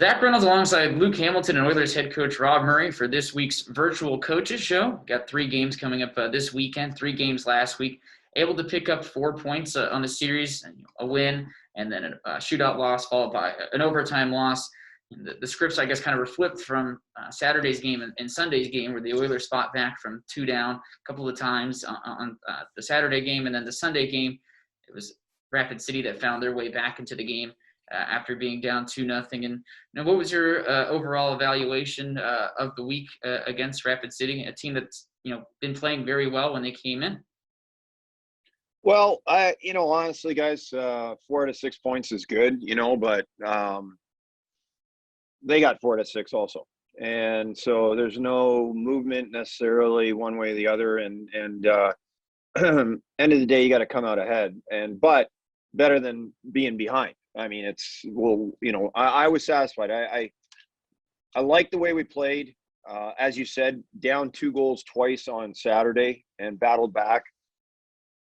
Zach Reynolds alongside Luke Hamilton and Oilers head coach Rob Murray for this week's virtual coaches show. Got 3 games coming up this weekend, 3 games last week. Able to pick up 4 points on the series, a win, and then a shootout loss followed by an overtime loss. The scripts, I guess, kind of were flipped from Saturday's game and Sunday's game, where the Oilers fought back from 2 down a couple of times on the Saturday game, and then the Sunday game, it was Rapid City that found their way back into the game after being down 2-0. And what was your overall evaluation of the week against Rapid City, a team that's been playing very well when they came in? Well, honestly, guys, 4 out of 6 points is good, but they got 4 out of 6 also. And so there's no movement necessarily one way or the other. And end of the day, you got to come out ahead. But better than being behind. I mean, I was satisfied. I like the way we played. As you said, down 2 goals twice on Saturday and battled back.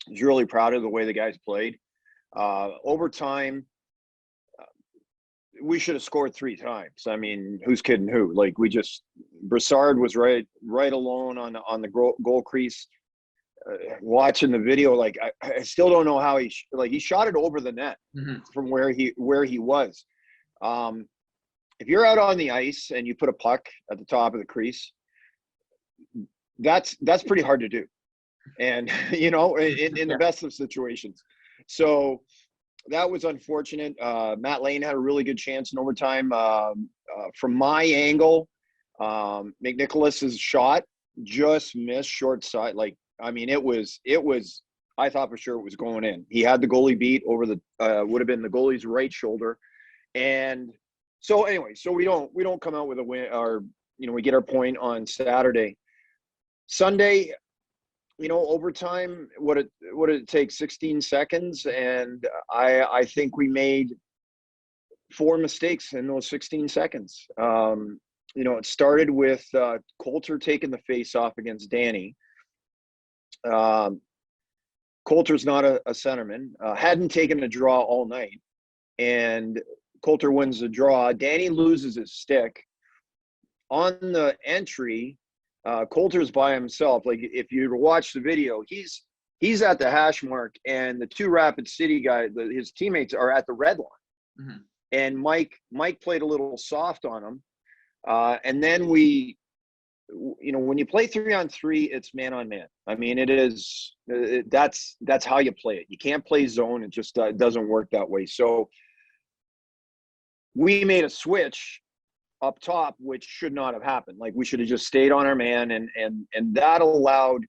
I was really proud of the way the guys played. Overtime, we should have scored 3 times. I mean, who's kidding who? Like, Brassard was right alone on the goal crease. Watching the video, like I still don't know how he shot it over the net from where he was. If you're out on the ice and you put a puck at the top of the crease, that's pretty hard to do, and in the best of situations. So that was unfortunate. Matt Lane had a really good chance in overtime. From my angle, McNicholas's shot just missed short side. Like, I mean, it was. I thought for sure it was going in. He had the goalie beat over the would have been the goalie's right shoulder, and so anyway, so we don't come out with a win, or we get our point on Saturday. Sunday, overtime. What did it take? 16 seconds, and I think we made 4 mistakes in those 16 seconds. It started with Coulter taking the face off against Danny. Coulter's not a centerman, hadn't taken a draw all night, and Coulter wins the draw. Danny loses his stick. On the entry, Coulter's by himself. Like, if you watch the video, he's at the hash mark, and the 2 Rapid City guys, his teammates, are at the red line. And Mike played a little soft on him. And then when you play 3-on-3, it's man on man. I mean, that's how you play it. You can't play zone. It just doesn't work that way. So we made a switch up top, which should not have happened. Like, we should have just stayed on our man, and that allowed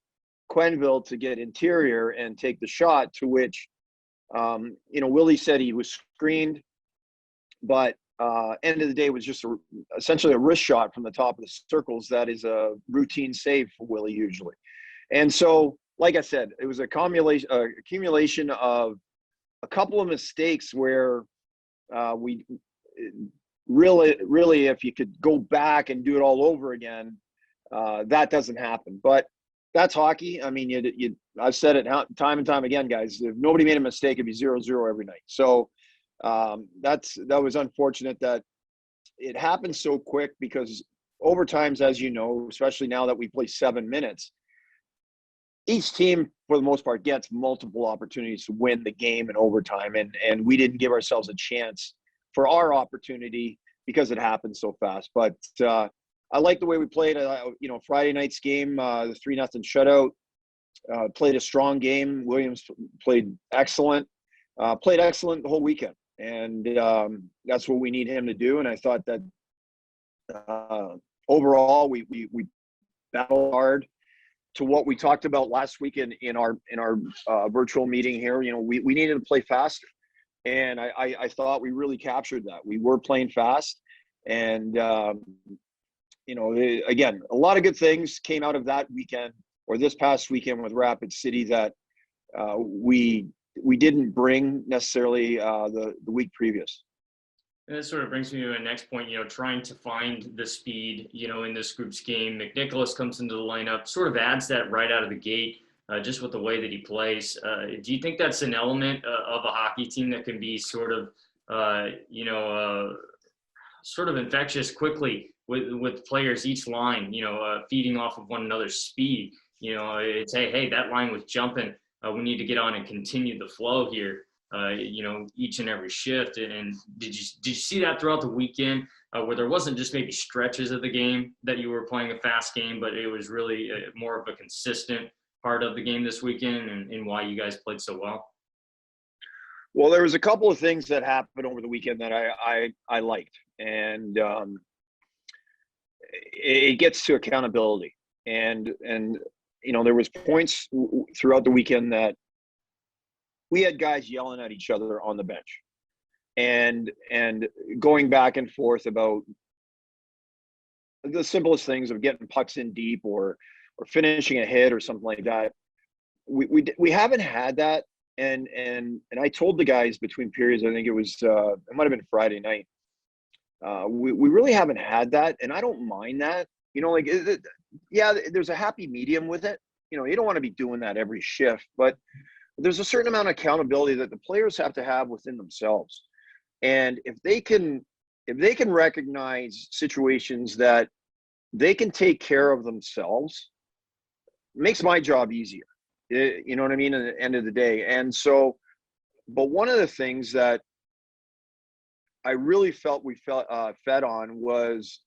Quenneville to get interior and take the shot, to which, Willie said he was screened, but end of the day, was just essentially a wrist shot from the top of the circles. That is a routine save for Willie usually. And so, like I said, it was accumulation of a couple of mistakes where we really, if you could go back and do it all over again, that doesn't happen. But that's hockey. I mean, I've said it time and time again, guys. If nobody made a mistake, it'd be 0-0 every night. So that was unfortunate that it happened so quick, because overtimes, as you know, especially now that we play 7 minutes, each team for the most part gets multiple opportunities to win the game in overtime, and we didn't give ourselves a chance for our opportunity because it happened so fast. But I like the way we played. Friday night's game, the 3-0 shutout, played a strong game. Williams played excellent the whole weekend. And that's what we need him to do. And I thought that overall we battled hard to what we talked about last week in our virtual meeting here. We needed to play faster, and I thought we really captured that. We were playing fast, and again, a lot of good things came out of that weekend, or this past weekend, with Rapid City that we didn't bring necessarily the week previous. And this sort of brings me to my next point, trying to find the speed, in this group's game. McNicholas comes into the lineup, sort of adds that right out of the gate, just with the way that he plays. Do you think that's an element of a hockey team that can be sort of, sort of infectious quickly with players, each line, feeding off of one another's speed. It's, hey, that line was jumping. We need to get on and continue the flow here, each and every shift. And did you see that throughout the weekend where there wasn't just maybe stretches of the game that you were playing a fast game, but it was really more of a consistent part of the game this weekend and why you guys played so well? Well, there was a couple of things that happened over the weekend that I liked, and it gets to accountability. And there was points throughout the weekend that we had guys yelling at each other on the bench, and going back and forth about the simplest things of getting pucks in deep or finishing a hit or something like that. We haven't had that. And I told the guys between periods, I think it was it might have been Friday night. We really haven't had that, and I don't mind that. There's a happy medium with it. You don't want to be doing that every shift, but there's a certain amount of accountability that the players have to have within themselves. And if they can recognize situations that they can take care of themselves, it makes my job easier. You know what I mean? At the end of the day. And so, but one of the things that I really felt we fed on was,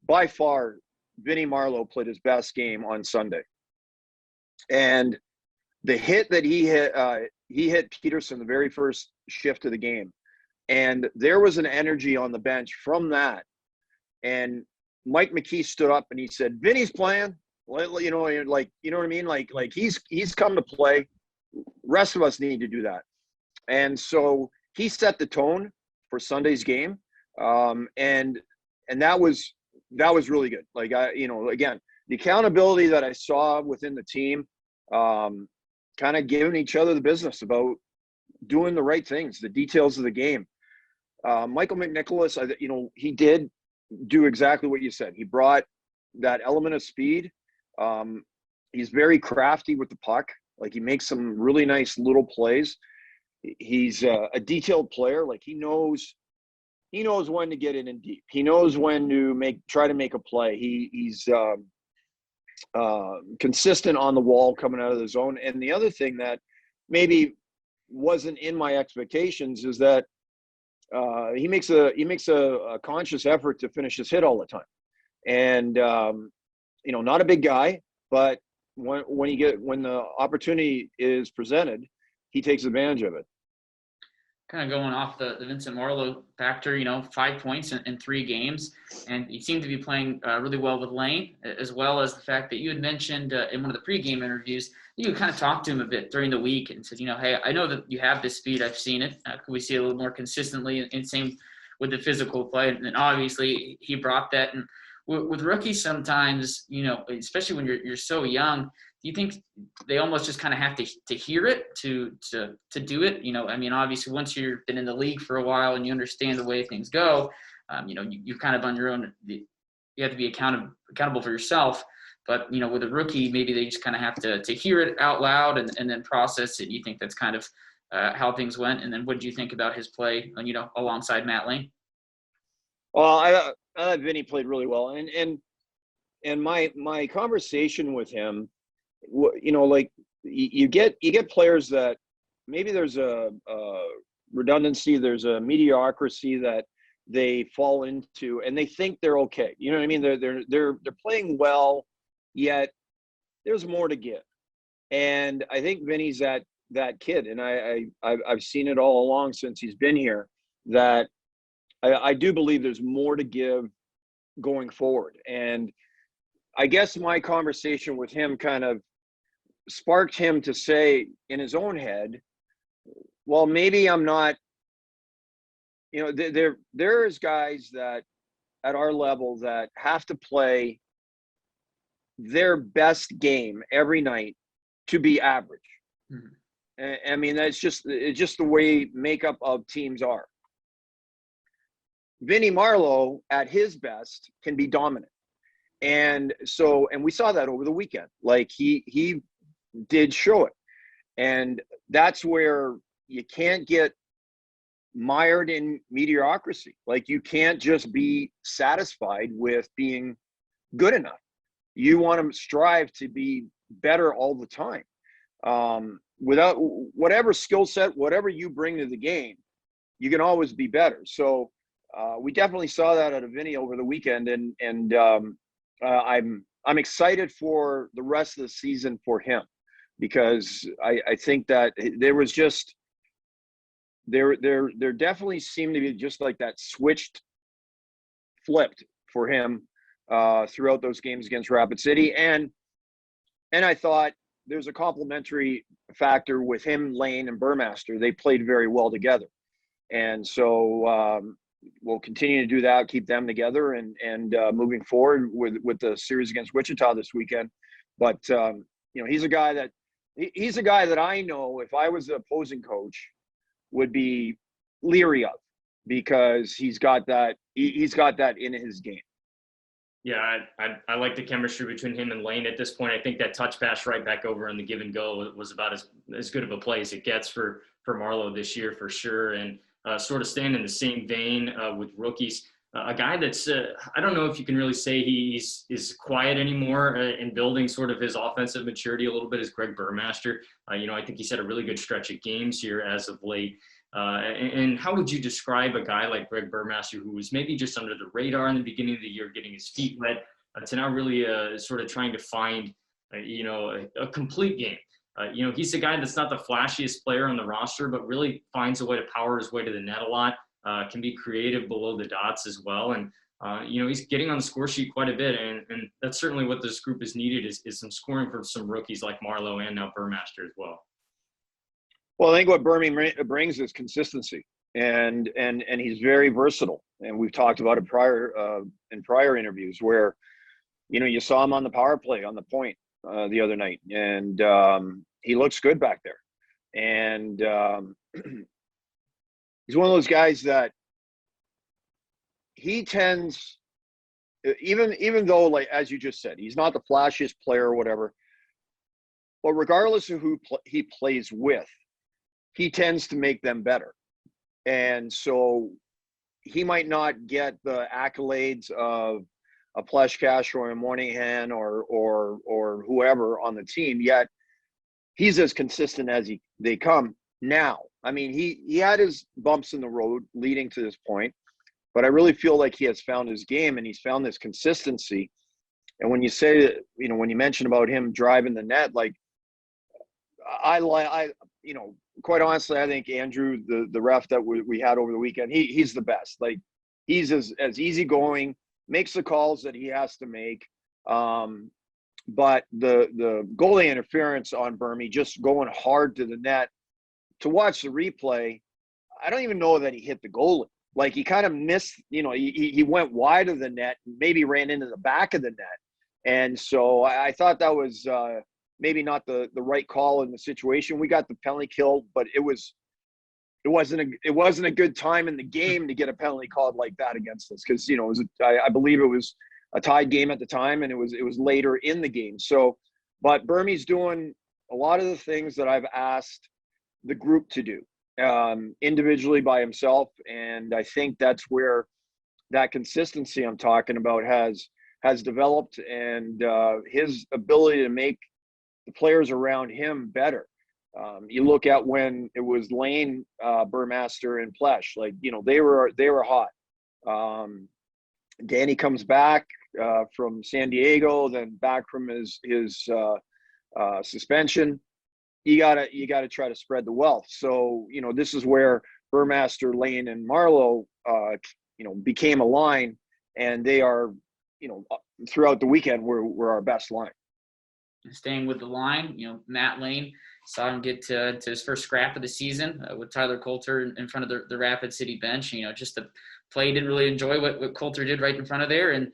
by far, Vinny Marleau played his best game on Sunday. And the hit that he hit Peterson the very first shift of the game. And there was an energy on the bench from that. And Mike McKee stood up and he said, "Vinny's playing. You know what I mean? Like he's come to play. Rest of us need to do that." And so he set the tone for Sunday's game. And that was really good. Again, the accountability that I saw within the team, kind of giving each other the business about doing the right things, the details of the game. Michael McNicholas, he did do exactly what you said. He brought that element of speed. He's very crafty with the puck. Like, he makes some really nice little plays. He's a detailed player. Like, he knows when to get in deep. He knows when to try to make a play. He's consistent on the wall coming out of the zone. And the other thing that maybe wasn't in my expectations is that he makes a conscious effort to finish his hit all the time. And not a big guy, but when the opportunity is presented, he takes advantage of it. Kind of going off the Vincent Marleau factor, 5 points in 3 games, and he seemed to be playing really well with Lane, as well as the fact that you had mentioned in one of the pregame interviews, you kind of talked to him a bit during the week and said, hey, I know that you have this speed. I've seen it. Could we see it a little more consistently? And same with the physical play. And then obviously he brought that. And with rookies sometimes, especially when you're so young, do you think they almost just kind of have to hear it to do it? Obviously once you've been in the league for a while and you understand the way things go, you're kind of on your own. You have to be accountable for yourself. But, with a rookie, maybe they just kind of have to hear it out loud and then process it. You think that's kind of how things went? And then what do you think about his play, alongside Matt Lane? Well, I thought Vinny played really well. And my conversation with him, you get players that maybe there's a redundancy, there's a mediocrity that they fall into, and they think they're okay. You know what I mean? They're playing well, yet there's more to give. And I think Vinny's that kid, and I've seen it all along since he's been here, that I do believe there's more to give going forward. And I guess my conversation with him kind of sparked him to say in his own head, well, maybe I'm not, there's guys that at our level that have to play their best game every night to be average. Mm-hmm. It's just the way makeup of teams are. Vinny Marleau at his best can be dominant. And we saw that over the weekend. Like, he did show it. And that's where you can't get mired in mediocrity. Like, you can't just be satisfied with being good enough. You want to strive to be better all the time. Without whatever skill set, whatever you bring to the game, you can always be better. So we definitely saw that out of Vinny over the weekend, and I'm excited for the rest of the season for him, because I think that there was just there definitely seemed to be just like that flipped for him throughout those games against Rapid City, and I thought there's a complementary factor with him, Lane, and Burmaster. They played very well together, and so we'll continue to do that, keep them together, and moving forward with the series against Wichita this weekend. But he's a guy that I know, if I was the opposing coach, would be leery of, because he's got that in his game. Yeah, I like the chemistry between him and Lane at this point. I think that touch pass right back over on the give and go was about as good of a play as it gets for Marlowe this year, for sure. And sort of staying in the same vein with rookies, a guy that's I don't know if you can really say is quiet anymore in building sort of his offensive maturity a little bit, is Greg Burmaster. I think he's had a really good stretch of games here as of late. And how would you describe a guy like Greg Burmaster, who was maybe just under the radar in the beginning of the year, getting his feet wet, to now really sort of trying to find, a complete game? He's a guy that's not the flashiest player on the roster, but really finds a way to power his way to the net a lot, can be creative below the dots as well. And, he's getting on the score sheet quite a bit. And that's certainly what this group is needed, is some scoring from some rookies like Marlowe and now Burmaster as well. Well, I think what Burmy brings is consistency, and he's very versatile. And we've talked about it in prior interviews, where, you saw him on the power play on the point the other night, and he looks good back there. And he's one of those guys that he tends, even though, like, as you just said, he's not the flashiest player or whatever, but regardless of who he plays with, he tends to make them better. And so he might not get the accolades of a Pleshkash or a Moynihan or whoever on the team, yet he's as consistent as they come now. I mean, he had his bumps in the road leading to this point, but I really feel like he has found his game, and he's found this consistency. And when you say, when you mention about him driving the net, like, quite honestly, I think Andrew, the ref that we had over the weekend, he's the best. Like, he's as easygoing, makes the calls that he has to make. But the goalie interference on Burmy, just going hard to the net, to watch the replay, I don't even know that he hit the goalie. Like, he kind of missed, he went wide of the net, maybe ran into the back of the net. And so I thought that was maybe not the right call in the situation. We got the penalty kill, but it wasn't a good time in the game to get a penalty called like that against us, because I believe it was a tied game at the time, and it was later in the game. So, but Burmy's doing a lot of the things that I've asked the group to do individually by himself, and I think that's where that consistency I'm talking about has developed, and his ability to make the players around him better. You look at when it was Lane, Burmaster, and Plesh, like, they were hot. Danny comes back from San Diego, then back from his suspension. You gotta try to spread the wealth. So, this is where Burmaster, Lane, and Marlowe, became a line, and they are, throughout the weekend, were our best line. Staying with the line, Matt Lane, saw him get to his first scrap of the season with Tyler Coulter in front of the Rapid City bench. Just the play, didn't really enjoy what Coulter did right in front of there. And,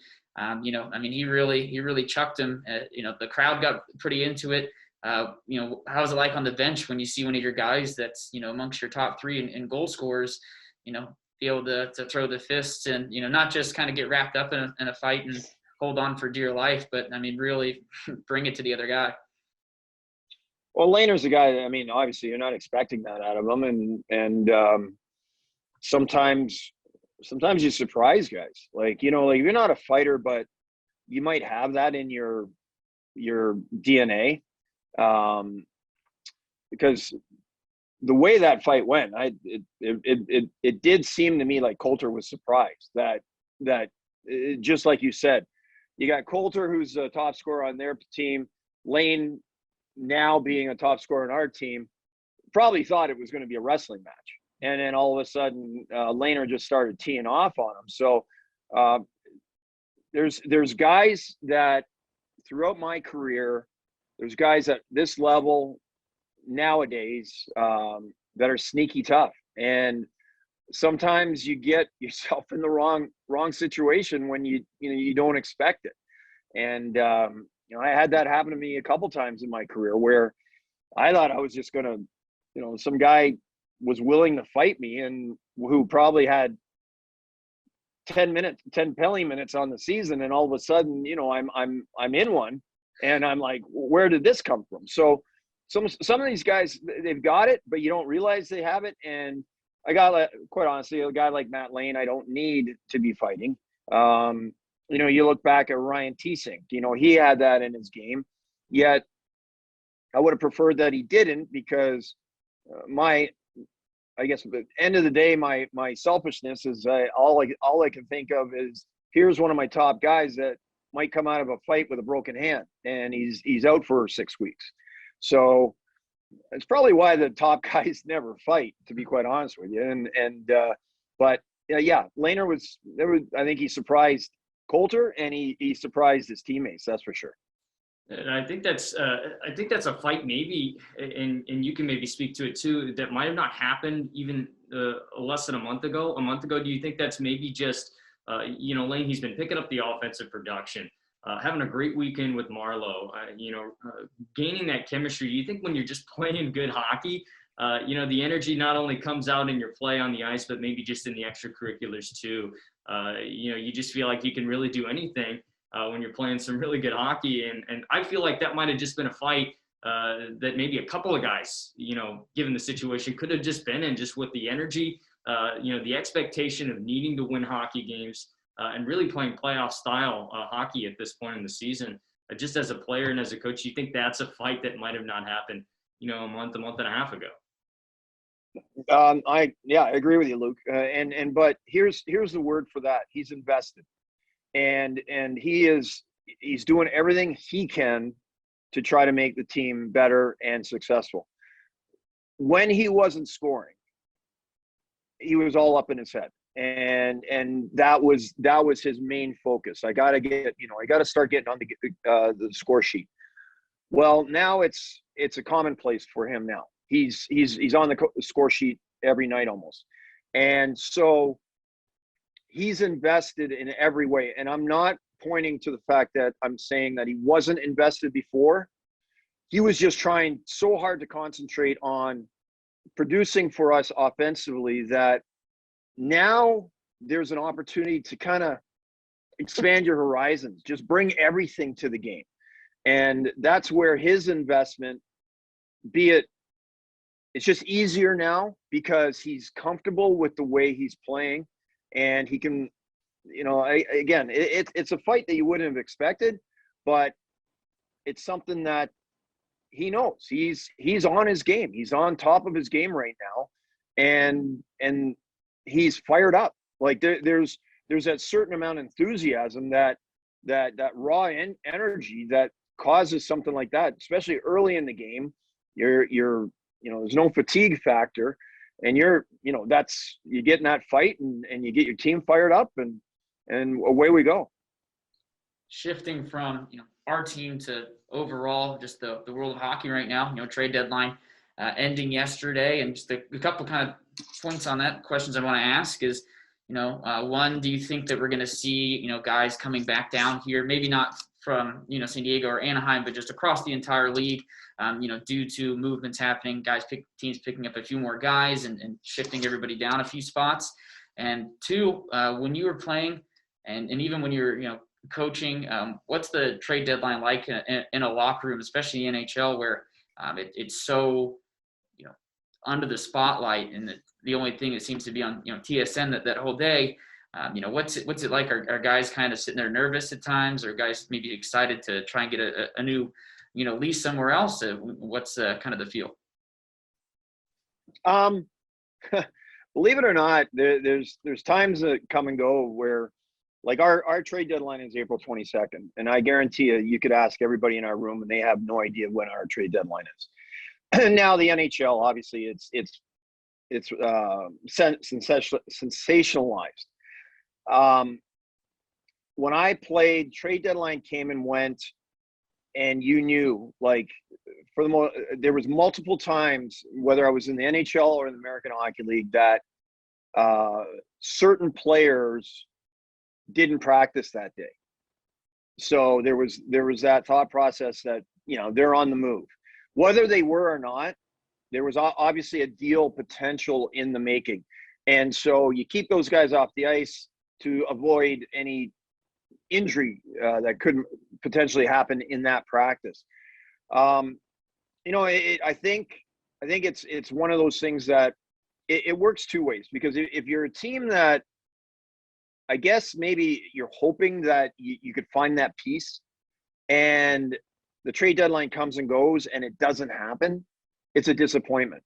he really chucked him. The crowd got pretty into it. How's it like on the bench when you see one of your guys that's, amongst your top three in goal scorers, be able to throw the fists and, not just kind of get wrapped up in a fight and hold on for dear life, but really bring it to the other guy. Well, Laner's a guy that, obviously you're not expecting that out of him, and sometimes you surprise guys. Like, you know, like you're not a fighter, but you might have that in your DNA. Because the way that fight went, it did seem to me like Coulter was surprised that just like you said, you got Coulter, who's a top scorer on their team, Lane now being a top scorer on our team, probably thought it was going to be a wrestling match. And then all of a sudden, Laner just started teeing off on him. So there's guys that throughout my career, there's guys at this level nowadays that are sneaky tough. And sometimes you get yourself in the wrong situation when you don't expect it. And you know, I had that happen to me a couple times in my career where I thought I was just gonna, you know, some guy was willing to fight me and who probably had 10 penalty minutes on the season, and all of a sudden, you know, I'm in one, and I'm like, where did this come from? So some of these guys, they've got it, but you don't realize they have it. And I got, quite honestly, a guy like Matt Lane, I don't need to be fighting. You know, you look back at Ryan Tiesink, you know, he had that in his game, yet I would have preferred that he didn't, because I guess at the end of the day, my selfishness is all I can think of is, here's one of my top guys that might come out of a fight with a broken hand, and he's out for 6 weeks. So it's probably why the top guys never fight, to be quite honest with you. But yeah, Laner was there. I think he surprised Coulter, and he surprised his teammates. That's for sure. And I think that's a fight maybe, and you can maybe speak to it too, that might have not happened even less than a month ago. Do you think that's maybe just you know, Lane, he's been picking up the offensive production, having a great weekend with Marlowe, you know, gaining that chemistry. Do you think when you're just playing good hockey, you know, the energy not only comes out in your play on the ice, but maybe just in the extracurriculars too? You know, you just feel like you can really do anything when you're playing some really good hockey. And I feel like that might have just been a fight that maybe a couple of guys, you know, given the situation, could have just been in, just with the energy, you know, the expectation of needing to win hockey games and really playing playoff style hockey at this point in the season. Just as a player and as a coach, you think that's a fight that might have not happened, you know, a month and a half ago? I agree with you, Luke. But here's the word for that. He's invested. And he's doing everything he can to try to make the team better and successful. When he wasn't scoring, he was all up in his head, and that was his main focus. I got to start getting on the score sheet. Well, now it's a commonplace for him now. He's on the score sheet every night almost, and so he's invested in every way. And I'm not pointing to the fact that I'm saying that he wasn't invested before. He was just trying so hard to concentrate on producing for us offensively that now there's an opportunity to kind of expand your horizons, just bring everything to the game. And that's where his investment, it's just easier now because he's comfortable with the way he's playing. And he can, you know, it's a fight that you wouldn't have expected, but it's something that he knows. He's on his game. He's on top of his game right now, and he's fired up. Like there's that certain amount of enthusiasm, that raw energy that causes something like that, especially early in the game. You're you know, there's no fatigue factor. And you get in that fight and you get your team fired up and away we go. Shifting from, you know, our team to overall just the world of hockey right now, you know, trade deadline ending yesterday, and just a couple kind of points on that, questions I want to ask is, you know, one, do you think that we're going to see, you know, guys coming back down here, maybe not from, you know, San Diego or Anaheim, but just across the entire league, you know, due to movements happening, teams picking up a few more guys and shifting everybody down a few spots? And two, when you were playing and even when you're, you know, coaching, what's the trade deadline like in a locker room, especially in NHL, where it's so, you know, under the spotlight, and the only thing that seems to be on TSN that whole day. What's it like? Are guys kind of sitting there nervous at times, or guys maybe excited to try and get a new lease somewhere else? What's kind of the feel? Believe it or not, there's times that come and go where, like, our trade deadline is April 22nd, and I guarantee you could ask everybody in our room, and they have no idea when our trade deadline is. And now the NHL, obviously, it's sensationalized. When I played, trade deadline came and went, and you knew, like, there was multiple times, whether I was in the NHL or in the American Hockey League, that certain players didn't practice that day. So there was that thought process that they're on the move, whether they were or not. There was obviously a deal potential in the making, and so you keep those guys off the ice to avoid any injury that could potentially happen in that practice. I think it's one of those things that it works two ways, because if you're a team that, I guess maybe you're hoping that you could find that piece, and the trade deadline comes and goes and it doesn't happen, it's a disappointment.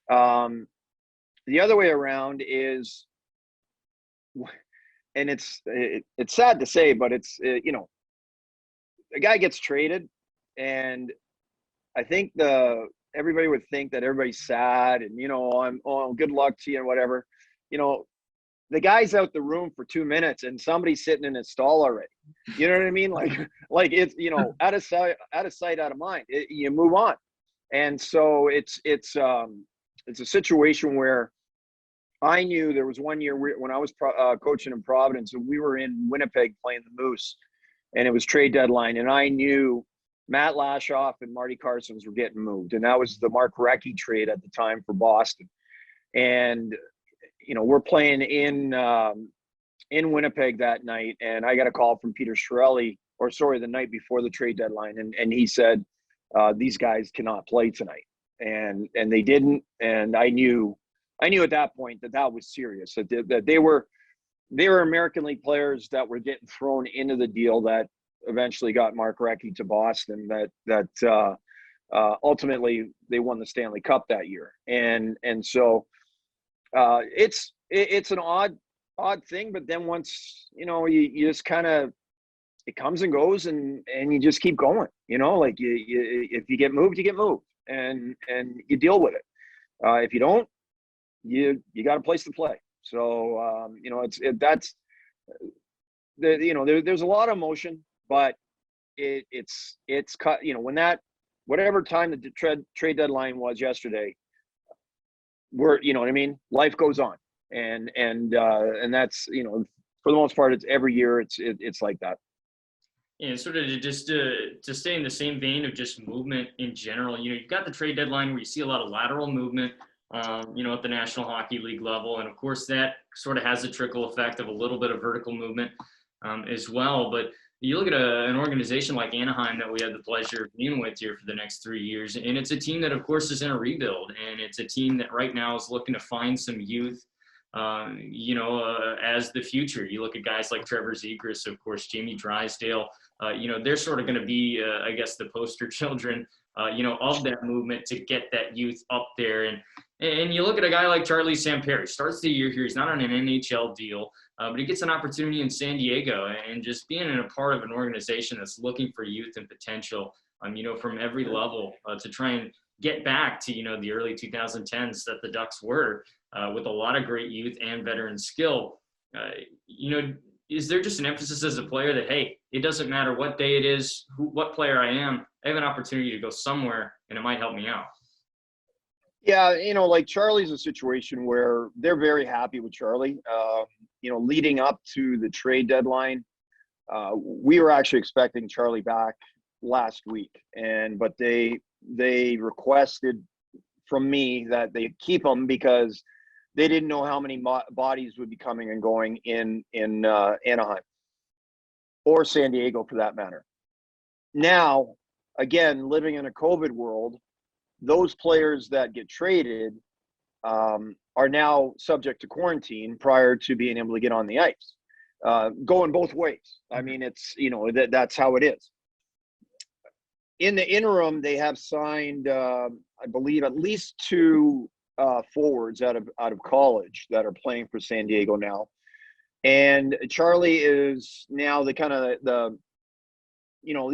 The other way around is, and it's sad to say, but it's a guy gets traded, and I think everybody would think that everybody's sad and good luck to you and whatever. The guy's out the room for 2 minutes and somebody's sitting in his stall already. You know what I mean? Like it's out of sight, out of mind. You move on. And so it's a situation where I knew there was one year when I was coaching in Providence, and we were in Winnipeg playing the Moose, and it was trade deadline, and I knew Matt Lashoff and Marty Carsons were getting moved, and that was the Mark Recchi trade at the time for Boston. And we're playing in Winnipeg that night, and I got a call from Peter Chiarelli, the night before the trade deadline, and he said, these guys cannot play tonight, and they didn't, and I knew at that point that was serious, that they were American League players that were getting thrown into the deal that eventually got Mark Recchi to Boston, that ultimately they won the Stanley Cup that year, and so it's an odd thing, but then once you just kind of, it comes and goes, and you just keep going. Like if you get moved, you get moved, and you deal with it. If you don't, you got a place to play. So there's a lot of emotion, but it's cut. When that, whatever time the trade deadline was yesterday, we're, what I mean, life goes on, and that's, for the most part, it's every year it's like that. And sort of to stay in the same vein of just movement in general, you've got the trade deadline where you see a lot of lateral movement, at the National Hockey League level, and of course that sort of has a trickle effect of a little bit of vertical movement as well. But you look at an organization like Anaheim that we had the pleasure of being with here for the next 3 years, and it's a team that, of course, is in a rebuild, and it's a team that right now is looking to find some youth, as the future. You look at guys like Trevor Zegras, of course, Jamie Drysdale, they're sort of going to be, I guess, the poster children, of that movement to get that youth up there. And you look at a guy like Charlie Samperi, starts the year here. He's not on an NHL deal, but he gets an opportunity in San Diego, and just being in a part of an organization that's looking for youth and potential, from every level, to try and get back to, the early 2010s that the Ducks were, with a lot of great youth and veteran skill. Is there just an emphasis as a player that, hey, it doesn't matter what day it is, what player I am, I have an opportunity to go somewhere, and it might help me out? Yeah, like Charlie's a situation where they're very happy with Charlie. Leading up to the trade deadline, we were actually expecting Charlie back last week, but they requested from me that they keep him because they didn't know how many bodies would be coming and going in Anaheim or San Diego, for that matter. Now, again, living in a COVID world, those players that get traded are now subject to quarantine prior to being able to get on the ice. Going both ways. I mean, it's, that's how it is. In the interim, they have signed, I believe, at least two forwards out of college that are playing for San Diego now. And Charlie is now the kind of the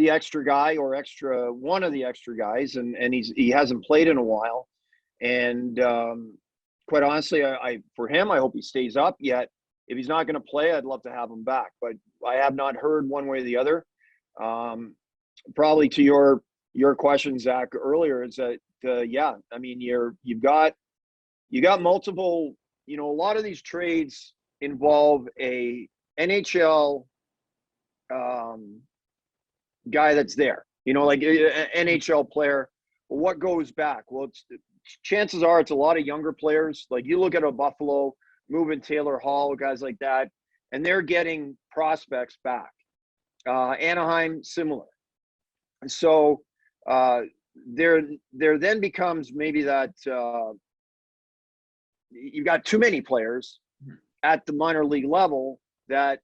extra guy, or one of the extra guys, and he hasn't played in a while. And quite honestly, I for him, I hope he stays up. Yet, if he's not going to play, I'd love to have him back. But I have not heard one way or the other. Probably to your question, Zach, earlier, is that I mean, you've got multiple. A lot of these trades involve a NHL guy that's there. Like an NHL player. Well, what goes back? Well, chances are it's a lot of younger players. Like you look at a Buffalo moving Taylor Hall, guys like that, and they're getting prospects back. Anaheim, similar. So there then becomes maybe that you've got too many players at the minor league level that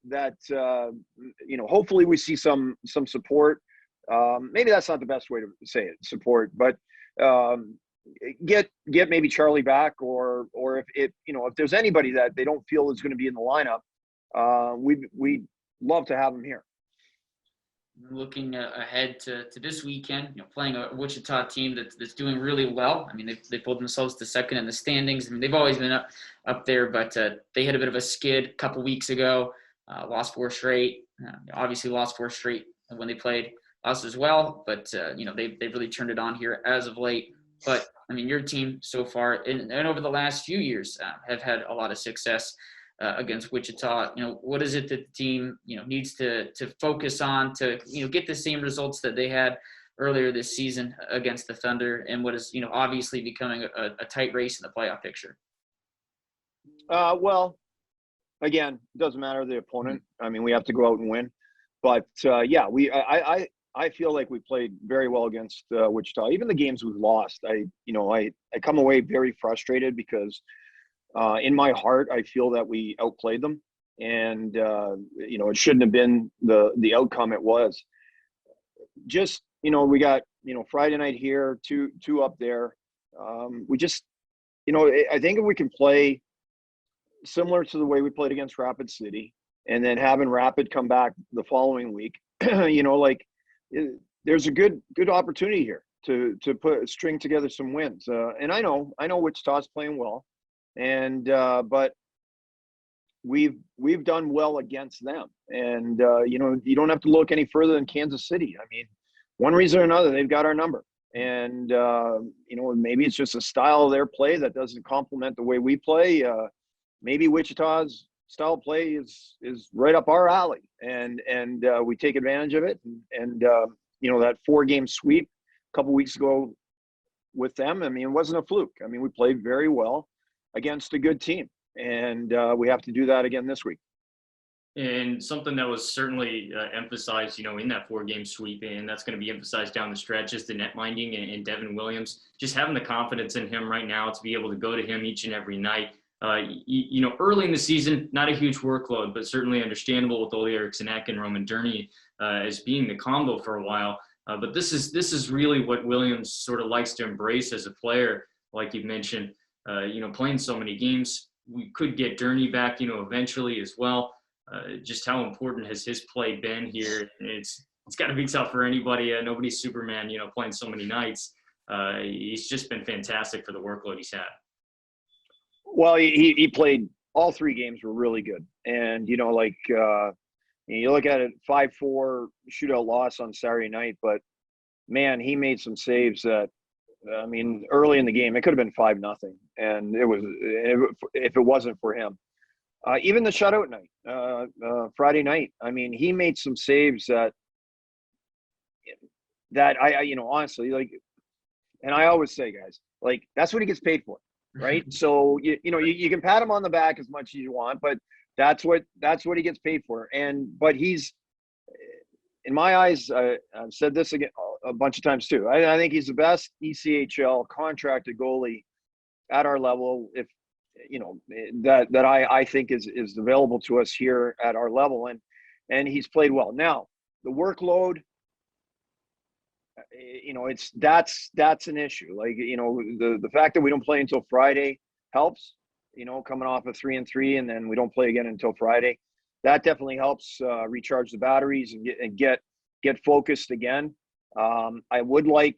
hopefully we see some support. Maybe that's not the best way to say it, support, but get maybe Charlie back, or if there's anybody that they don't feel is going to be in the lineup, we'd love to have them here. Looking ahead to this weekend, playing a Wichita team that's doing really well. I mean, they pulled themselves to second in the standings. I mean, they've always been up there, but they had a bit of a skid a couple weeks ago. Lost 4 straight. Obviously, lost 4 straight when they played us as well. But they've really turned it on here as of late. But I mean, your team so far and over the last few years have had a lot of success against Wichita. What is it that the team needs to focus on to get the same results that they had earlier this season against the Thunder, and what is obviously becoming a tight race in the playoff picture? Well, again, it doesn't matter the opponent. I mean, we have to go out and win. But I feel like we played very well against Wichita. Even the games we've lost, I come away very frustrated because in my heart, I feel that we outplayed them, and it shouldn't have been the outcome it was. Just we got Friday night here, two up there. We just I think if we can play similar to the way we played against Rapid City, and then having Rapid come back the following week, there's a good opportunity here to string together some wins. And I know Wichita's playing well. And but we've done well against them, and you don't have to look any further than Kansas City. I mean, one reason or another, they've got our number, and maybe it's just a style of their play that doesn't complement the way we play. Maybe Wichita's style of play is right up our alley, and we take advantage of it. And that 4-game sweep a couple weeks ago with them, I mean, it wasn't a fluke. I mean, we played very well against a good team, and we have to do that again this week. And something that was certainly emphasized, in that 4-game sweep, and that's going to be emphasized down the stretch, is the net minding and Devin Williams. Just having the confidence in him right now to be able to go to him each and every night. Early in the season, not a huge workload, but certainly understandable with Ole Eriksson Ek and Roman Durny as being the combo for a while. But this is really what Williams sort of likes to embrace as a player, like you mentioned. Playing so many games, we could get Durny back, eventually as well. Just how important has his play been here? It's got to be tough for anybody. Nobody's Superman, playing so many nights. He's just been fantastic for the workload he's had. Well, he played all 3 games were really good. And, you look at it, 5-4 shootout loss on Saturday night, but man, he made some saves that, I mean, early in the game, it could have been 5-0. And if it wasn't for him, even the shutout night, Friday night, I mean, he made some saves that I honestly, and I always say, guys, that's what he gets paid for. Right. So, you can pat him on the back as much as you want, but that's what he gets paid for. But he's, in my eyes, I've said this again a bunch of times too. I think he's the best ECHL contracted goalie at our level, if that I think is available to us here at our level, and he's played well. Now the workload, that's an issue. Like, the fact that we don't play until Friday helps. Coming off of 3-3, and then we don't play again until Friday, that definitely helps recharge the batteries and get focused again. I would like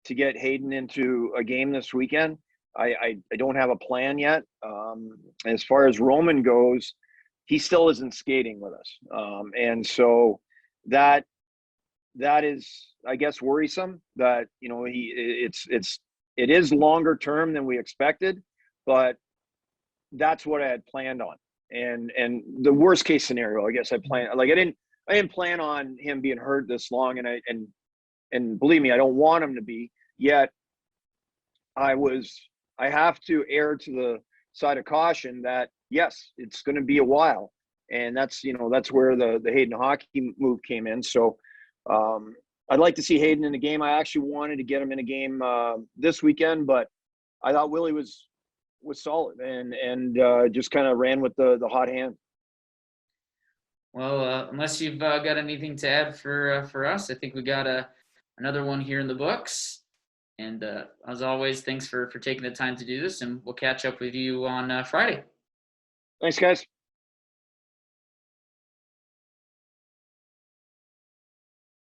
to get Hayden into a game this weekend. I don't have a plan yet. As far as Roman goes, he still isn't skating with us, and so that is, I guess, worrisome. That it is longer term than we expected, but that's what I had planned on. And the worst case scenario, I guess I didn't plan on him being hurt this long, and believe me, I don't want him to be. Yet I have to err to the side of caution that yes, it's going to be a while, and that's where the Hayden hockey move came in. So I'd like to see Hayden in the game. I actually wanted to get him in a game this weekend, but I thought Willie was solid and just kind of ran with the hot hand. Well, unless you've got anything to add for us, I think we got another one here in the books. And as always, thanks for taking the time to do this, and we'll catch up with you on Friday. Thanks, guys.